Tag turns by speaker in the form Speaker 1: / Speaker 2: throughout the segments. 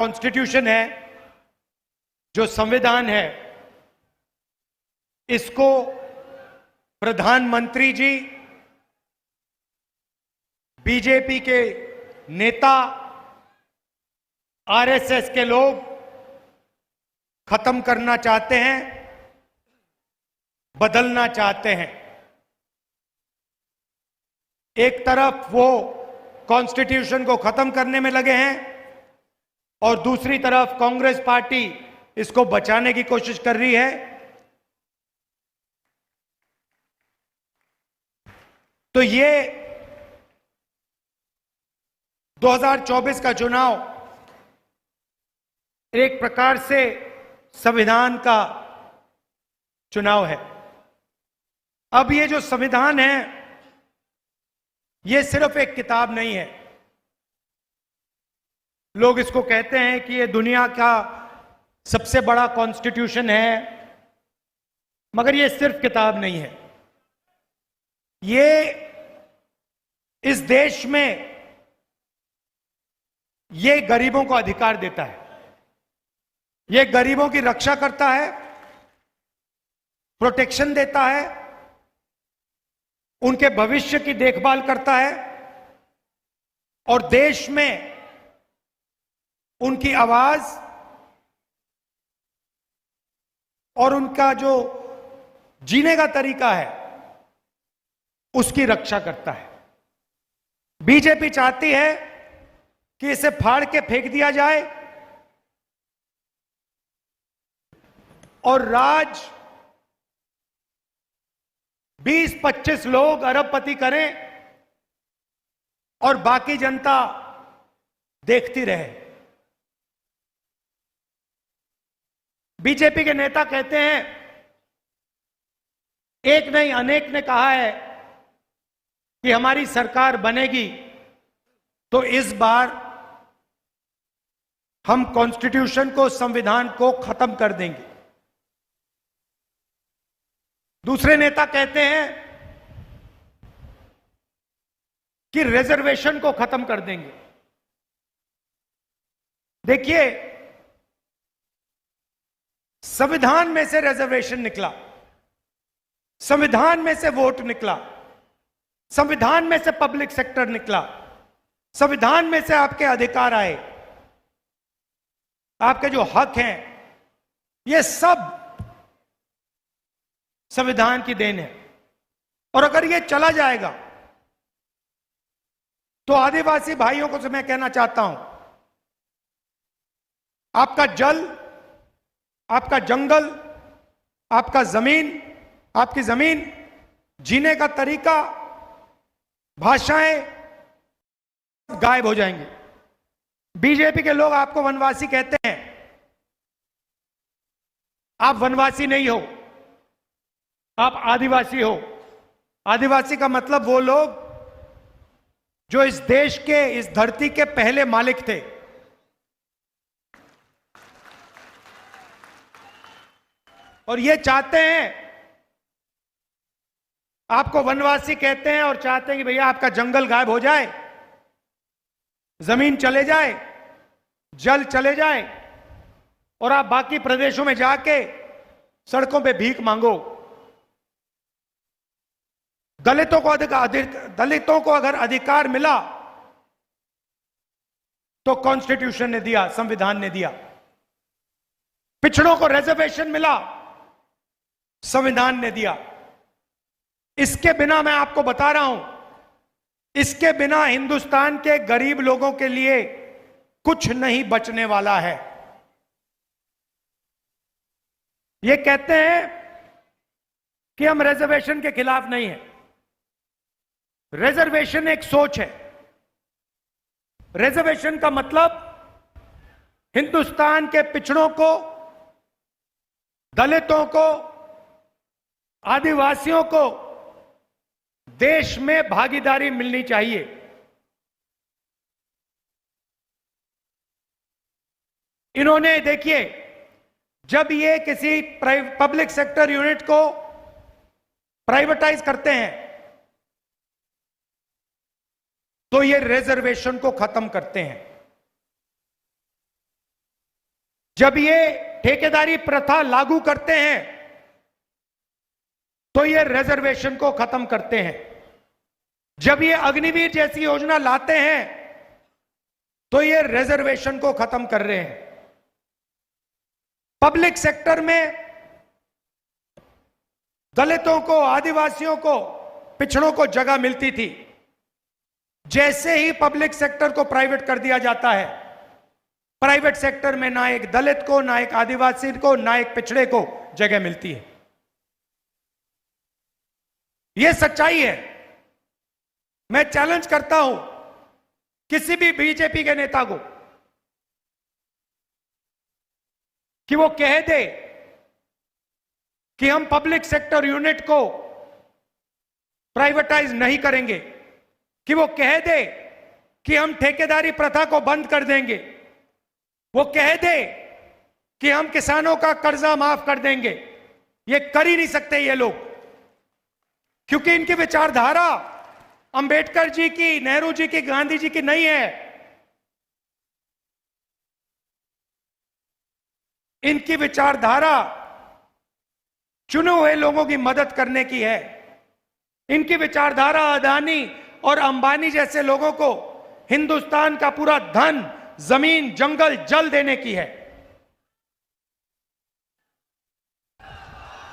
Speaker 1: Constitution है, जो संविधान है, इसको प्रधानमंत्री जी, बीजेपी के नेता, आरएसएस के लोग खत्म करना चाहते हैं, बदलना चाहते हैं। एक तरफ वो कॉन्स्टिट्यूशन को खत्म करने में लगे हैं और दूसरी तरफ कांग्रेस पार्टी इसको बचाने की कोशिश कर रही है। तो ये 2024 का चुनाव एक प्रकार से संविधान का चुनाव है। अब ये जो संविधान है, ये सिर्फ एक किताब नहीं है। लोग इसको कहते हैं कि ये दुनिया का सबसे बड़ा कॉन्स्टिट्यूशन है, मगर ये सिर्फ किताब नहीं है। ये इस देश में ये गरीबों को अधिकार देता है, ये गरीबों की रक्षा करता है, प्रोटेक्शन देता है, उनके भविष्य की देखभाल करता है और देश में उनकी आवाज और उनका जो जीने का तरीका है उसकी रक्षा करता है। बीजेपी चाहती है कि इसे फाड़ के फेंक दिया जाए और राज 20-25 लोग अरबपति करें और बाकी जनता देखती रहे। बीजेपी के नेता कहते हैं, एक नहीं अनेक ने कहा है कि हमारी सरकार बनेगी तो इस बार हम कॉन्स्टिट्यूशन को, संविधान को खत्म कर देंगे। दूसरे नेता कहते हैं कि रिजर्वेशन को खत्म कर देंगे। देखिए, संविधान में से रिजर्वेशन निकला, संविधान में से वोट निकला, संविधान में से पब्लिक सेक्टर निकला, संविधान में से आपके अधिकार आए, आपके जो हक हैं, ये सब संविधान की देन है। और अगर ये चला जाएगा तो आदिवासी भाइयों को मैं कहना चाहता हूं, आपका जल, आपका जंगल, आपका जमीन, आपकी जमीन, जीने का तरीका, भाषाएं गायब हो जाएंगे। बीजेपी के लोग आपको वनवासी कहते हैं। आप वनवासी नहीं हो, आप आदिवासी हो। आदिवासी का मतलब वो लोग जो इस देश के, इस धरती के पहले मालिक थे। और ये चाहते हैं, आपको वनवासी कहते हैं और चाहते हैं कि भैया आपका जंगल गायब हो जाए, जमीन चले जाए, जल चले जाए और आप बाकी प्रदेशों में जाके सड़कों पे भीख मांगो। दलितों को अगर अधिकार मिला तो कॉन्स्टिट्यूशन ने दिया, संविधान ने दिया। पिछड़ों को रिजर्वेशन मिला, संविधान ने दिया। इसके बिना, मैं आपको बता रहा हूं, इसके बिना हिंदुस्तान के गरीब लोगों के लिए कुछ नहीं बचने वाला है। ये कहते हैं कि हम रिजर्वेशन के खिलाफ नहीं हैं। रिजर्वेशन एक सोच है। रिजर्वेशन का मतलब हिंदुस्तान के पिछड़ों को, दलितों को, आदिवासियों को देश में भागीदारी मिलनी चाहिए। इन्होंने, देखिए, जब ये किसी पब्लिक सेक्टर यूनिट को प्राइवेटाइज करते हैं तो ये रिजर्वेशन को खत्म करते हैं। जब ये ठेकेदारी प्रथा लागू करते हैं तो ये रिजर्वेशन को खत्म करते हैं। जब ये अग्निवीर जैसी योजना लाते हैं तो ये रिजर्वेशन को खत्म कर रहे हैं। पब्लिक सेक्टर में दलितों को, आदिवासियों को, पिछड़ों को जगह मिलती थी। जैसे ही पब्लिक सेक्टर को प्राइवेट कर दिया जाता है, प्राइवेट सेक्टर में ना एक दलित को, ना एक आदिवासी को, ना एक पिछड़े को जगह मिलती है। यह सच्चाई है। मैं चैलेंज करता हूं किसी भी बीजेपी के नेता को कि वो कह दे कि हम पब्लिक सेक्टर यूनिट को प्राइवेटाइज नहीं करेंगे, कि वो कह दे कि हम ठेकेदारी प्रथा को बंद कर देंगे, वो कह दे कि हम किसानों का कर्जा माफ कर देंगे। ये कर ही नहीं सकते ये लोग, क्योंकि इनकी विचारधारा अंबेडकर जी की, नेहरू जी की, गांधी जी की नहीं है। इनकी विचारधारा चुने हुए लोगों की मदद करने की है। इनकी विचारधारा अदानी और अंबानी जैसे लोगों को हिंदुस्तान का पूरा धन, जमीन, जंगल, जल देने की है।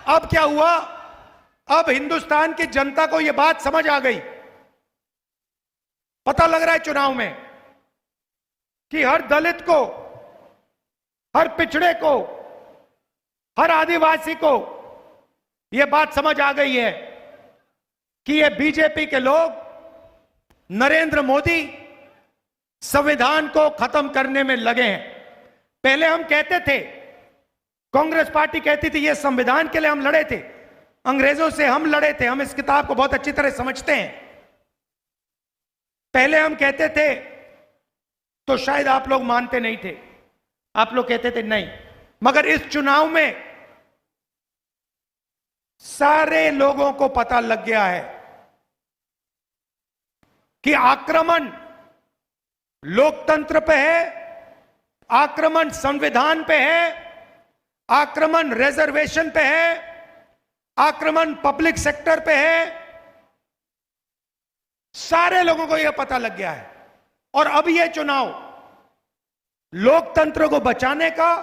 Speaker 1: अब क्या हुआ? अब हिंदुस्तान की जनता को यह बात समझ आ गई। पता लग रहा है चुनाव में कि हर दलित को, हर पिछड़े को, हर आदिवासी को यह बात समझ आ गई है कि ये बीजेपी के लोग, नरेंद्र मोदी संविधान को खत्म करने में लगे हैं। पहले हम कहते थे, कांग्रेस पार्टी कहती थी ये संविधान के लिए हम लड़े थे, अंग्रेजों से हम लड़े थे, हम इस किताब को बहुत अच्छी तरह समझते हैं। पहले हम कहते थे तो शायद आप लोग मानते नहीं थे, आप लोग कहते थे नहीं। मगर इस चुनाव में सारे लोगों को पता लग गया है कि आक्रमण लोकतंत्र पे है, आक्रमण संविधान पे है, आक्रमण रिजर्वेशन पे है, आक्रमण पब्लिक सेक्टर पे है। सारे लोगों को यह पता लग गया है। और अब यह चुनाव लोकतंत्र को बचाने का,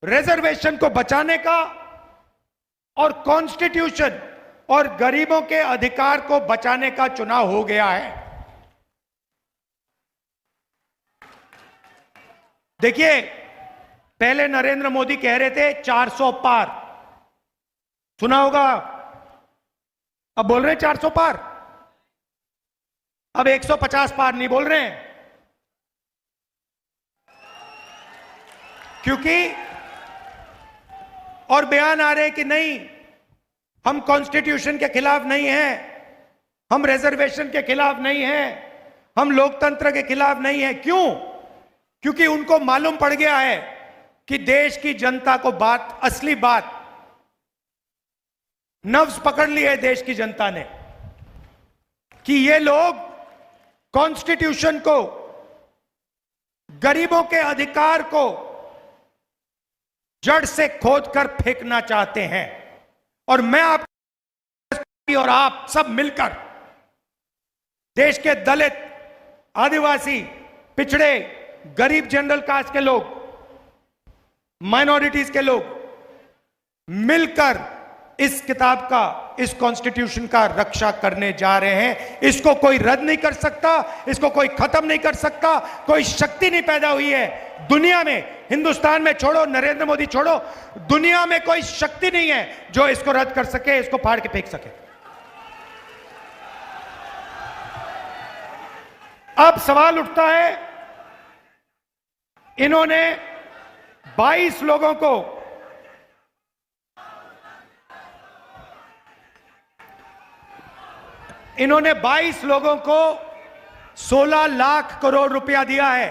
Speaker 1: रिजर्वेशन को बचाने का और कॉन्स्टिट्यूशन और गरीबों के अधिकार को बचाने का चुनाव हो गया है। देखिए, पहले नरेंद्र मोदी कह रहे थे 400 पार, सुना होगा। अब बोल रहे हैं 400 पार, अब 150 पार नहीं बोल रहे हैं, क्योंकि और बयान आ रहे हैं कि नहीं, हम कॉन्स्टिट्यूशन के खिलाफ नहीं हैं, हम रिजर्वेशन के खिलाफ नहीं हैं, हम लोकतंत्र के खिलाफ नहीं हैं। क्यों? क्योंकि उनको मालूम पड़ गया है कि देश की जनता को बात, असली बात, नब्ज पकड़ ली है देश की जनता ने कि ये लोग कॉन्स्टिट्यूशन को, गरीबों के अधिकार को जड़ से खोदकर फेंकना चाहते हैं। और मैं आप और आप सब मिलकर देश के दलित, आदिवासी, पिछड़े, गरीब, जनरल कास्ट के लोग, माइनॉरिटीज के लोग मिलकर इस किताब का, इस कॉन्स्टिट्यूशन का रक्षा करने जा रहे हैं। इसको कोई रद्द नहीं कर सकता, इसको कोई खत्म नहीं कर सकता, कोई शक्ति नहीं पैदा हुई है दुनिया में, हिंदुस्तान में छोड़ो, नरेंद्र मोदी छोड़ो, दुनिया में कोई शक्ति नहीं है जो इसको रद्द कर सके, इसको फाड़ के फेंक सके। अब सवाल उठता है, इन्होंने 22 लोगों को इन्होंने 22 लोगों को 16 लाख करोड़ रुपया दिया है।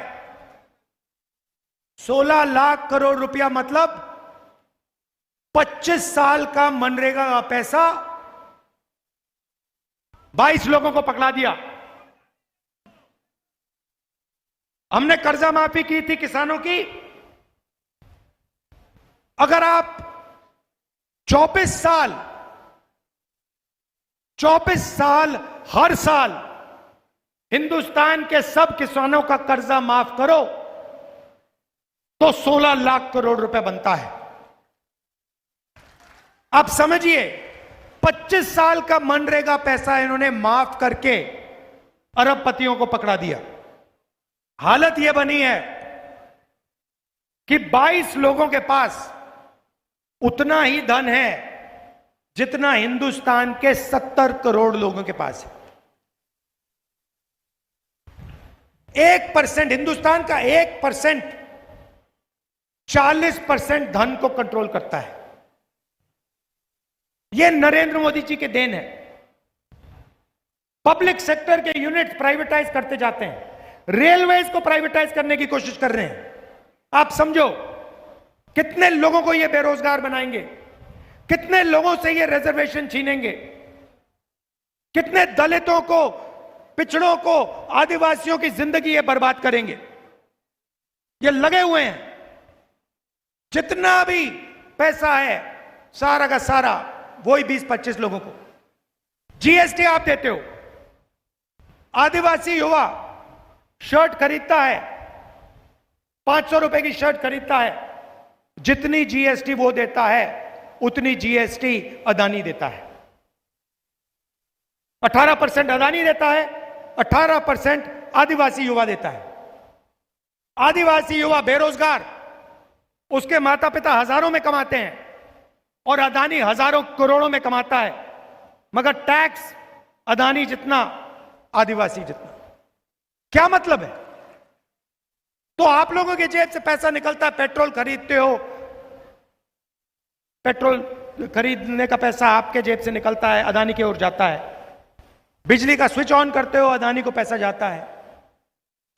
Speaker 1: 16 लाख करोड़ रुपया मतलब 25 साल का मनरेगा का पैसा 22 लोगों को पकड़ा दिया। हमने कर्जा माफी की थी किसानों की, अगर आप 24 साल हर साल हिंदुस्तान के सब किसानों का कर्जा माफ करो तो 16 लाख करोड़ रुपए बनता है। आप समझिए, 25 साल का मनरेगा पैसा इन्होंने माफ करके अरबपतियों को पकड़ा दिया। हालत यह बनी है कि 22 लोगों के पास उतना ही धन है जितना हिंदुस्तान के 70 करोड़ लोगों के पास है। 1% हिंदुस्तान का 1% 40% धन को कंट्रोल करता है। यह नरेंद्र मोदी जी के देन है। पब्लिक सेक्टर के यूनिट प्राइवेटाइज करते जाते हैं, रेलवेज को प्राइवेटाइज करने की कोशिश कर रहे हैं। आप समझो कितने लोगों को यह बेरोजगार बनाएंगे, कितने लोगों से ये रिजर्वेशन छीनेंगे, कितने दलितों को, पिछड़ों को, आदिवासियों की जिंदगी ये बर्बाद करेंगे। ये लगे हुए हैं। जितना भी पैसा है सारा का सारा वही 20-25 लोगों को। जीएसटी आप देते हो। आदिवासी युवा शर्ट खरीदता है, 500 रुपए की शर्ट खरीदता है, जितनी जीएसटी वो देता है उतनी जीएसटी अदानी देता है। 18% अदानी देता है, 18% आदिवासी युवा देता है। आदिवासी युवा बेरोजगार, उसके माता पिता हजारों में कमाते हैं और अदानी हजारों करोड़ों में कमाता है, मगर टैक्स अदानी जितना आदिवासी जितना। क्या मतलब है? तो आप लोगों के जेब से पैसा निकलता है, पेट्रोल खरीदते हो, पेट्रोल खरीदने का पैसा आपके जेब से निकलता है, अदानी की ओर जाता है। बिजली का स्विच ऑन करते हो, अदानी को पैसा जाता है।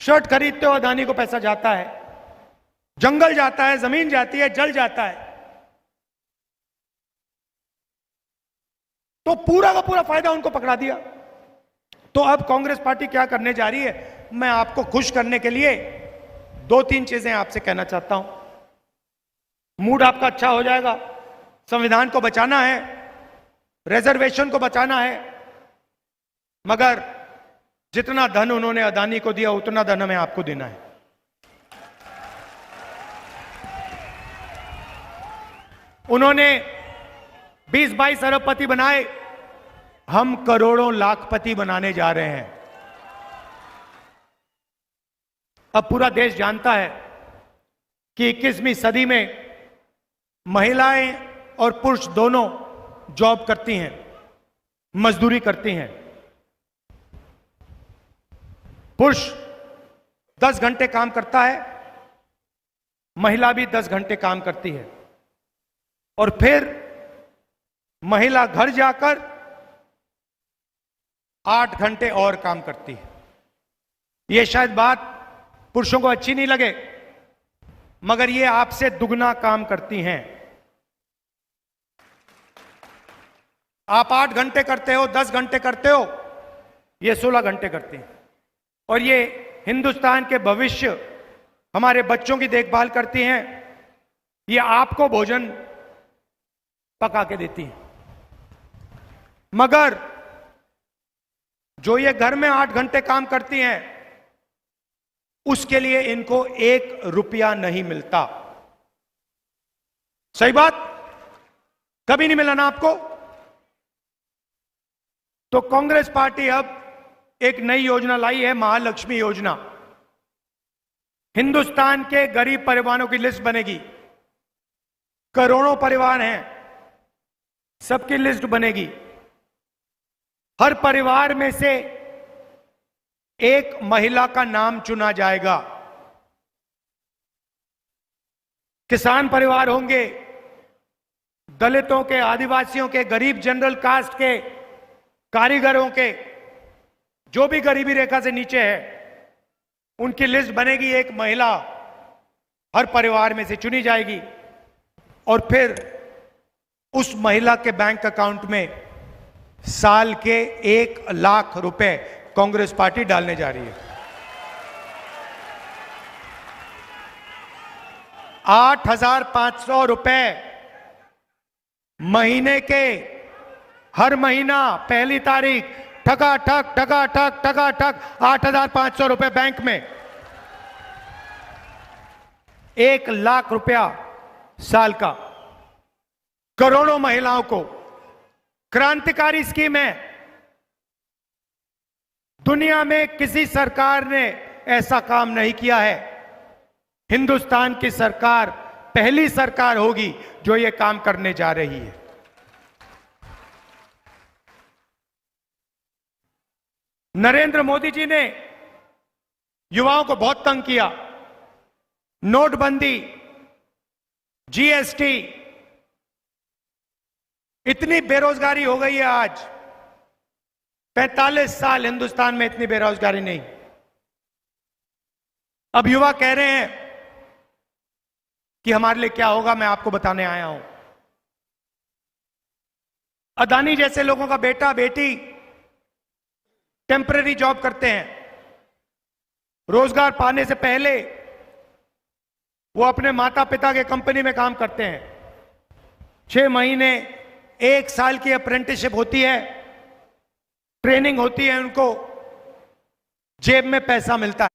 Speaker 1: शर्ट खरीदते हो, अदानी को पैसा जाता है। जंगल जाता है, जमीन जाती है, जल जाता है। तो पूरा का पूरा फायदा उनको पकड़ा दिया। तो अब कांग्रेस पार्टी क्या करने जा रही है? मैं आपको खुश करने के लिए 2-3 चीजें आपसे कहना चाहता हूं। मूड आपका अच्छा हो जाएगा। संविधान को बचाना है, रिजर्वेशन को बचाना है, मगर जितना धन उन्होंने अदानी को दिया उतना धन हमें आपको देना है। उन्होंने 20-22 अरबपति बनाए, हम करोड़ों लाखपति बनाने जा रहे हैं। अब पूरा देश जानता है कि 21वीं सदी में महिलाएं और पुरुष दोनों जॉब करती हैं, मजदूरी करती हैं। पुरुष 10 घंटे काम करता है, महिला भी 10 घंटे काम करती है, और फिर महिला घर जाकर 8 घंटे और काम करती है। यह शायद बात पुरुषों को अच्छी नहीं लगे, मगर ये आपसे दुगना काम करती हैं। आप 8 घंटे करते हो, 10 घंटे करते हो, ये 16 घंटे करते हैं। और ये हिंदुस्तान के भविष्य, हमारे बच्चों की देखभाल करती हैं। ये आपको भोजन पका के देती हैं। मगर जो ये घर में 8 घंटे काम करती हैं, उसके लिए इनको 1 रुपया नहीं मिलता। सही बात? कभी नहीं मिला ना आपको? तो कांग्रेस पार्टी अब एक नई योजना लाई है, महालक्ष्मी योजना। हिंदुस्तान के गरीब परिवारों की लिस्ट बनेगी। करोड़ों परिवार हैं, सबकी लिस्ट बनेगी। हर परिवार में से एक महिला का नाम चुना जाएगा। किसान परिवार होंगे, दलितों के, आदिवासियों के, गरीब जनरल कास्ट के, कारीगरों के, जो भी गरीबी रेखा से नीचे है, उनकी लिस्ट बनेगी। एक महिला हर परिवार में से चुनी जाएगी और फिर उस महिला के बैंक अकाउंट में साल के 1 लाख रुपए कांग्रेस पार्टी डालने जा रही है। 8,500 रुपए महीने के, हर महीना पहली तारीख ठका ठक ठका ठक ठका ठक 8,500 रुपए बैंक में। 1,00,000 रुपया साल का, करोड़ों महिलाओं को। क्रांतिकारी स्कीम है। दुनिया में किसी सरकार ने ऐसा काम नहीं किया है। हिंदुस्तान की सरकार पहली सरकार होगी जो ये काम करने जा रही है। नरेंद्र मोदी जी ने युवाओं को बहुत तंग किया। नोटबंदी, जीएसटी, इतनी बेरोजगारी हो गई है आज। 45 साल हिंदुस्तान में इतनी बेरोजगारी नहीं। अब युवा कह रहे हैं कि हमारे लिए क्या होगा, मैं आपको बताने आया हूं। अदानी जैसे लोगों का बेटा बेटी टेम्पररी जॉब करते हैं। रोजगार पाने से पहले वो अपने माता पिता के कंपनी में काम करते हैं। 6 महीने 1 साल की अप्रेंटिसशिप होती है, ट्रेनिंग होती है, उनको जेब में पैसा मिलता है।